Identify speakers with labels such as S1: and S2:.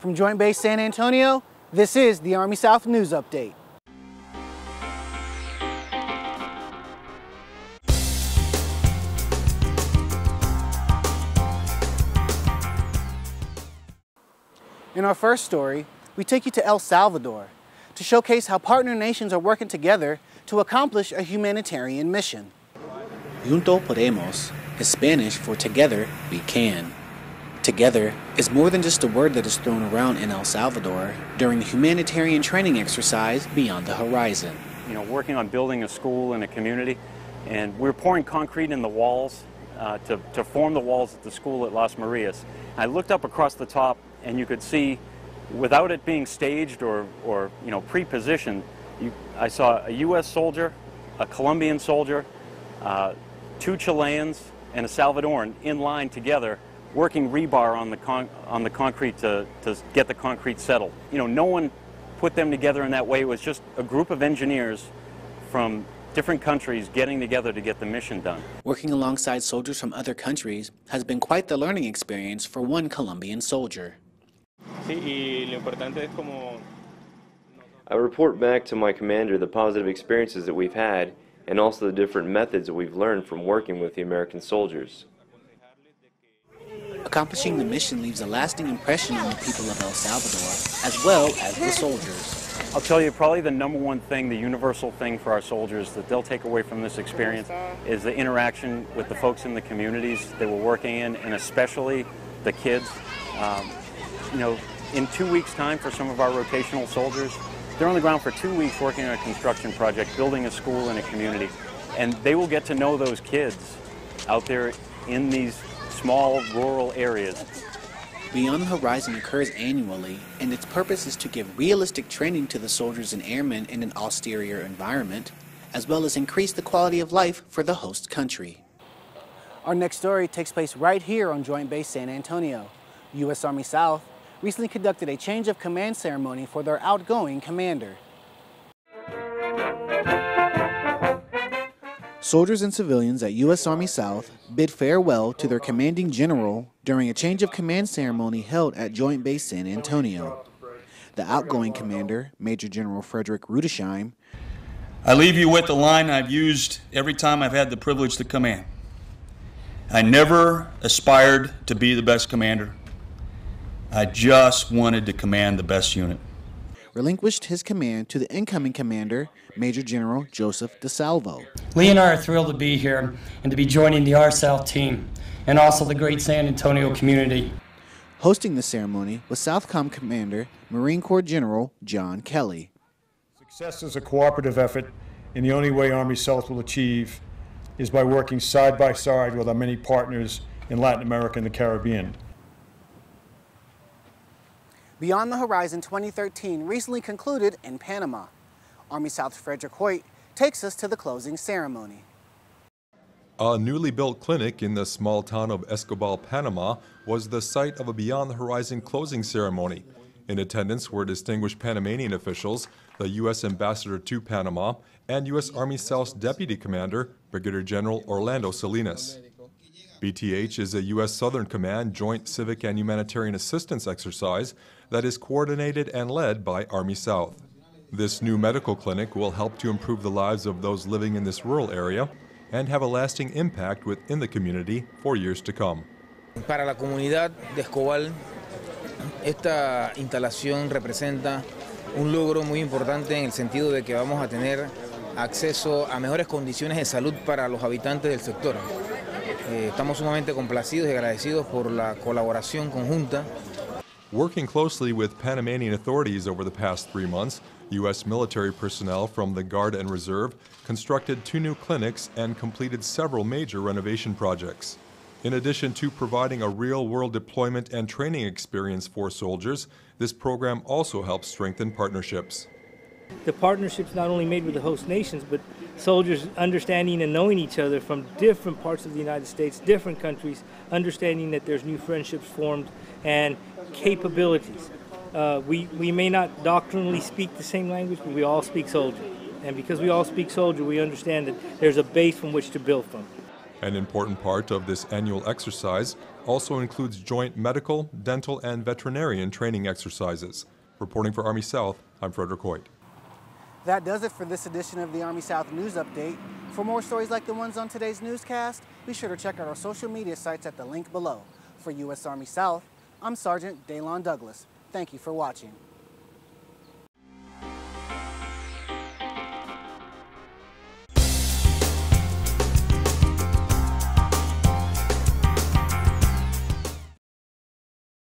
S1: From Joint Base San Antonio, this is the Army South News Update. In our first story, we take you to El Salvador to showcase how partner nations are working together to accomplish a humanitarian mission. Junto podemos is Spanish for together we can. Together is more than just a word that is thrown around in El Salvador during the humanitarian training exercise Beyond the Horizon.
S2: You know, working on building a school in a community, and we're pouring concrete in the walls to form the walls at the school at Las Marias. I looked up across the top, and you could see, without it being staged or you know, pre-positioned, I saw a U.S. soldier, a Colombian soldier, 2 Chileans, and a Salvadoran in line together, working rebar on the concrete to get the concrete settled. You know, no one put them together in that way. It was just a group of engineers from different countries getting together to get the mission done.
S1: Working alongside soldiers from other countries has been quite the learning experience for one Colombian soldier.
S3: I report back to my commander the positive experiences that we've had and also the different methods that we've learned from working with the American soldiers.
S1: Accomplishing the mission leaves a lasting impression on the people of El Salvador, as well as the soldiers.
S2: I'll tell you, probably the #1 thing, the universal thing for our soldiers that they'll take away from this experience is the interaction with the folks in the communities they were working in, and especially the kids. You know, in 2 weeks' time for some of our rotational soldiers, they're on the ground for 2 weeks working on a construction project, building a school in a community, and they will get to know those kids out there in these small rural areas.
S1: Beyond the Horizon occurs annually, and its purpose is to give realistic training to the soldiers and airmen in an austere environment, as well as increase the quality of life for the host country. Our next story takes place right here on Joint Base San Antonio. U.S. Army South recently conducted a change of command ceremony for their outgoing commander. Soldiers and civilians at U.S. Army South bid farewell to their commanding general during a change of command ceremony held at Joint Base San Antonio. The outgoing commander, Major General Frederick Rudesheim,
S4: I leave you with the line I've used every time I've had the privilege to command. I never aspired to be the best commander. I just wanted to command the best unit.
S1: Relinquished his command to the incoming commander, Major General Joseph DeSalvo.
S5: Lee and I are thrilled to be here and to be joining the R-South team and also the great San Antonio community.
S1: Hosting the ceremony was Southcom Commander, Marine Corps General John Kelly.
S6: Success is a cooperative effort, and the only way Army South will achieve is by working side by side with our many partners in Latin America and the Caribbean.
S1: Beyond the Horizon 2013 recently concluded in Panama. Army South's Frederick Hoyt takes us to the closing ceremony.
S7: A newly built clinic in the small town of Escobal, Panama, was the site of a Beyond the Horizon closing ceremony. In attendance were distinguished Panamanian officials, the U.S. Ambassador to Panama, and U.S. Army South's Deputy Commander, Brigadier General Orlando Salinas. BTH is a U.S. Southern Command joint civic and humanitarian assistance exercise that is coordinated and led by Army South. This new medical clinic will help to improve the lives of those living in this rural area and have a lasting impact within the community for years to come.
S8: Para la comunidad de Escobal, esta instalación representa un logro muy importante en el sentido de que vamos a tener acceso a mejores condiciones de salud para los habitantes del sector. Estamos sumamente complacidos y agradecidos por la colaboración conjunta.
S7: Working closely with Panamanian authorities over the past 3 months, U.S. military personnel from the Guard and Reserve constructed 2 new clinics and completed several major renovation projects. In addition to providing a real-world deployment and training experience for soldiers, this program also helps strengthen partnerships.
S9: The partnerships not only made with the host nations, but soldiers understanding and knowing each other from different parts of the United States, different countries, understanding that there's new friendships formed and capabilities. We may not doctrinally speak the same language, but we all speak soldier. And because we all speak soldier, we understand that there's a base from which to build from.
S7: An important part of this annual exercise also includes joint medical, dental, and veterinarian training exercises. Reporting for Army South, I'm Frederick Hoyt.
S1: That does it for this edition of the Army South News Update. For more stories like the ones on today's newscast, be sure to check out our social media sites at the link below. For U.S. Army South, I'm Sergeant Deylon Douglas. Thank you for watching.